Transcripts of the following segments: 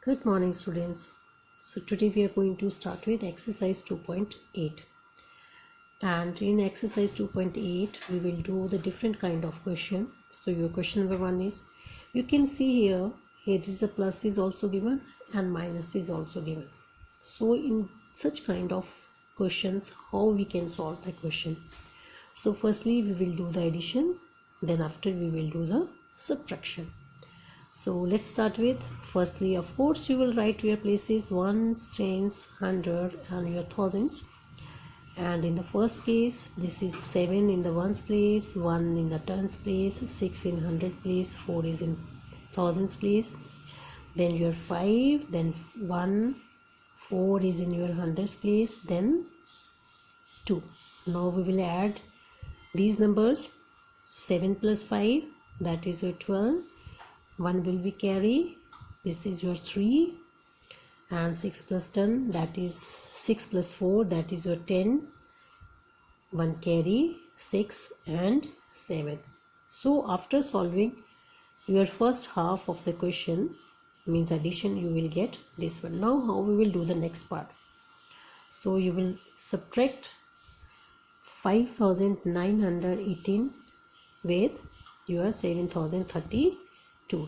Good morning, students. So today we are going to start with exercise 2.8, and in exercise 2.8 we will do the different kind of question. So your question number 1 is, you can see here is a plus is also given and minus is also given. So in such kind of questions, how we can solve the question? So firstly we will do the addition, then after we will do the subtraction. So let's start with, firstly of course you will write your places ones, tens, hundred and your thousands. And in the first case, this is 7 in the ones place, 1 in the tens place, 6 in hundred place, 4 is in thousands place. Then your 5, then 1, 4 is in your hundreds place, then 2. Now we will add these numbers. So 7 plus 5, that is your 12. 1 will be carry, this is your 3, and 6 plus 10, that is 6 plus 4, that is your 10. 1 carry, 6 and 7. So after solving your first half of the question, means addition, you will get this one. Now how we will do the next part? So you will subtract 5918 with your 7032.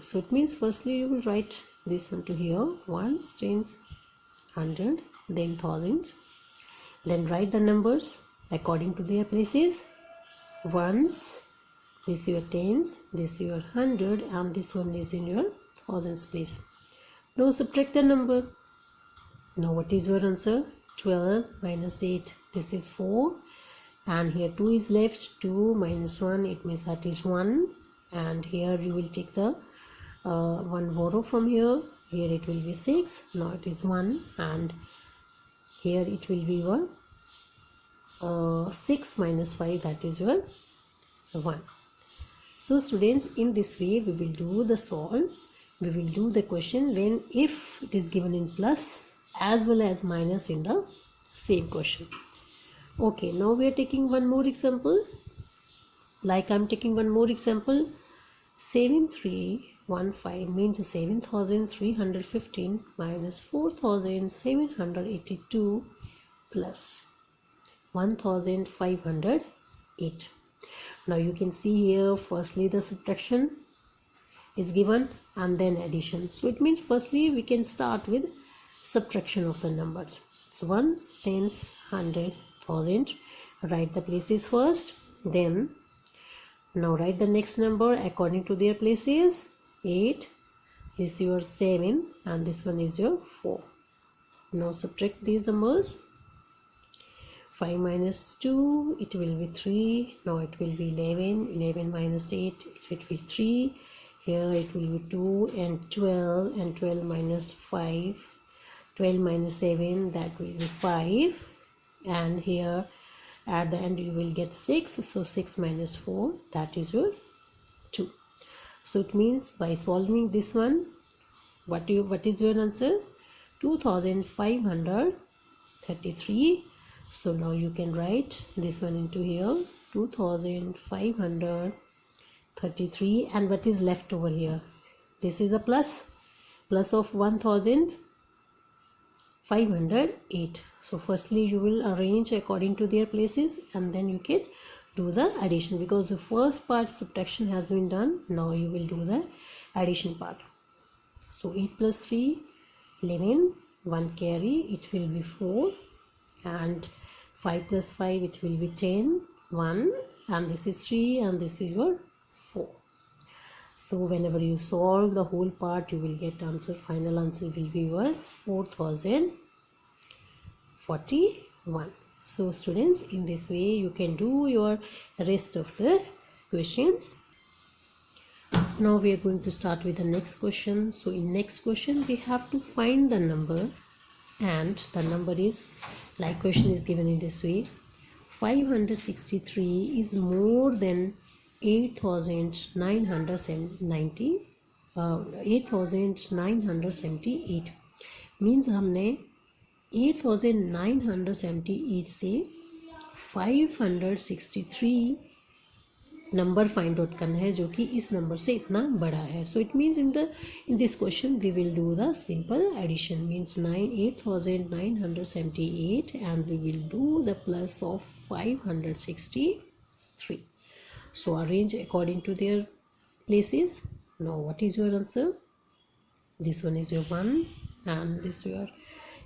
So it means firstly you will write this one to here, ones, tens, hundred, then thousands. Then write the numbers according to their places. Ones, this is your tens, this is your hundred, and this one is in your thousands place. Now subtract the number. Now what is your answer? 12 minus 8, this is 4, and here 2 is left. 2 minus 1, it means that is 1, and here you will take the 1 borrow from here. Here it will be 6, now it is 1, and here it will be 1. 6 minus 5, that is your 1. So students, in this way we will do the solve. We will do the question when if it is given in plus as well as minus in the same question. Okay, now we are taking one more example. Like I am taking one more example. 7315 means 7315 minus 4782 plus 1508. Now you can see here, firstly the subtraction is given and then addition. So it means firstly we can start with subtraction of the numbers. So ones, tens, hundred, thousand. Write the places first, then now write the next number according to their places. 8 is your 7 and this one is your 4. Now subtract these numbers. 5 minus 2, it will be 3. Now it will be 11. 11 minus 8, it will be 3. Here it will be 2 and 12, and 12 minus 5. 12 minus 7, that will be 5. And here at the end you will get 6. So 6 minus 4, that is your 2. So it means by solving this one, what is your answer? 2533. So now you can write this one into here, 2533, and what is left over here? This is a plus of 1508. So firstly you will arrange according to their places and then you can do the addition, because the first part subtraction has been done. Now you will do the addition part. So 8 plus 3, 11, 1 carry, it will be 4, and 5 plus 5, it will be 10, 1, and this is 3, and this is your 4. So whenever you solve the whole part, you will get answer. Final answer will be your 4041. So students, in this way you can do your rest of the questions. Now we are going to start with the next question. So in next question we have to find the number, and the number is, like question is given in this way: 563 is more than 8978. Means हमने 8978 से 563 number find out करना है जो कि इस number से इतना बड़ा है. So it means in this question we will do the simple addition. Means 8,978 and we will do the plus of 563. So arrange according to their places. Now what is your answer? This one is your 1 and this your,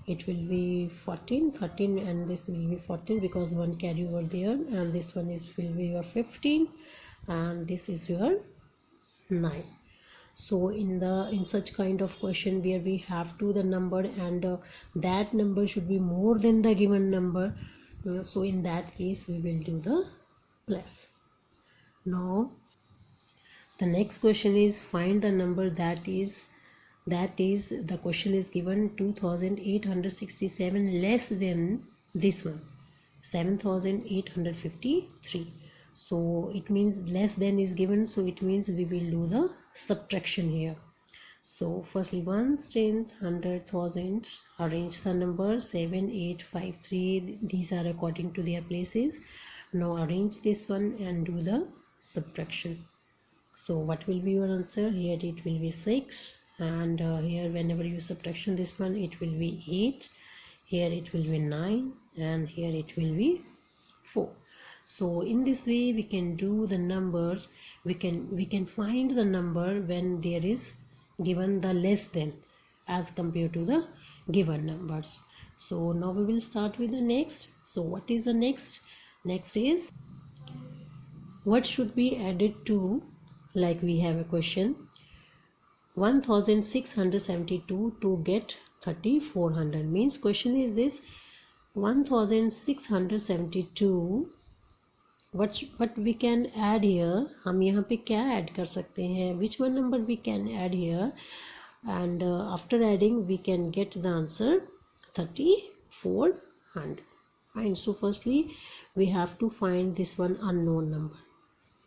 it will be 13 and this will be 14 because one carry over there, and this one will be your 15 and this is your 9. So in such kind of question where we have to the number and that number should be more than the given number, so in that case we will do the plus. Now the next question is find the number that is the question is given 2,867 less than this one 7,853. So it means less than is given, so it means we will do the subtraction here. So firstly ones, tens, 100,000, arrange the number 7, 8, 5, 3. These are according to their places. Now arrange this one and do the subtraction. So what will be your answer? Here it will be 6, and here whenever you subtraction this one it will be 8, here it will be 9, and here it will be 4. So in this way we can do the numbers. We can find the number when there is given the less than as compared to the given numbers. So now we will start with the next. So what is the next? Next is what should be added to, like we have a question 1,672 to get 3,400. Means question is this 1,672 what we can add here. हम यहाँ पे क्या add कर सकते हैं? Which one number we can add here? And after adding we can get the answer 3,400. Fine. So firstly we have to find this one unknown number.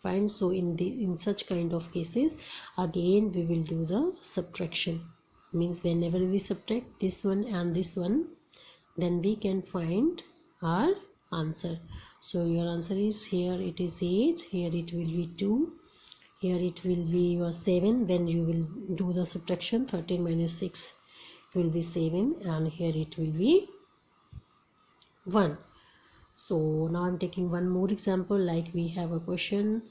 Fine. So in such kind of cases again we will do the subtraction. Means whenever we subtract this one and this one, then we can find our answer. So your answer is here it is 8, here it will be 2, here it will be your 7. When you will do the subtraction 13 minus 6 it will be 7, and here it will be 1. So now I'm taking one more example. Like we have a question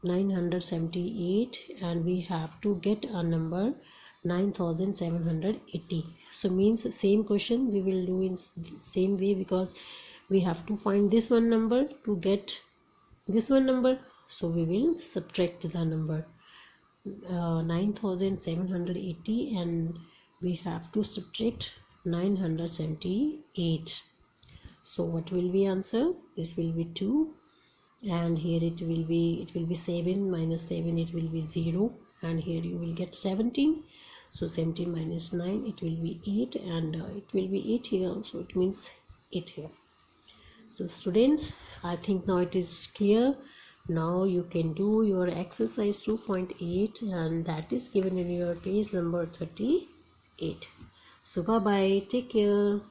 978 and we have to get a number 9,780. So means same question we will do in same way, because we have to find this one number to get this one number. So we will subtract the number 9,780 and we have to subtract 978. So what will be answer? This will be 2, and here it will be 7 minus 7 it will be 0, and here you will get 17. So 17 minus 9 it will be 8, and it will be 8 here, so it means 8 here. So students, I think now it is clear. Now you can do your exercise 2.8 and that is given in your page number 38. So bye bye, take care.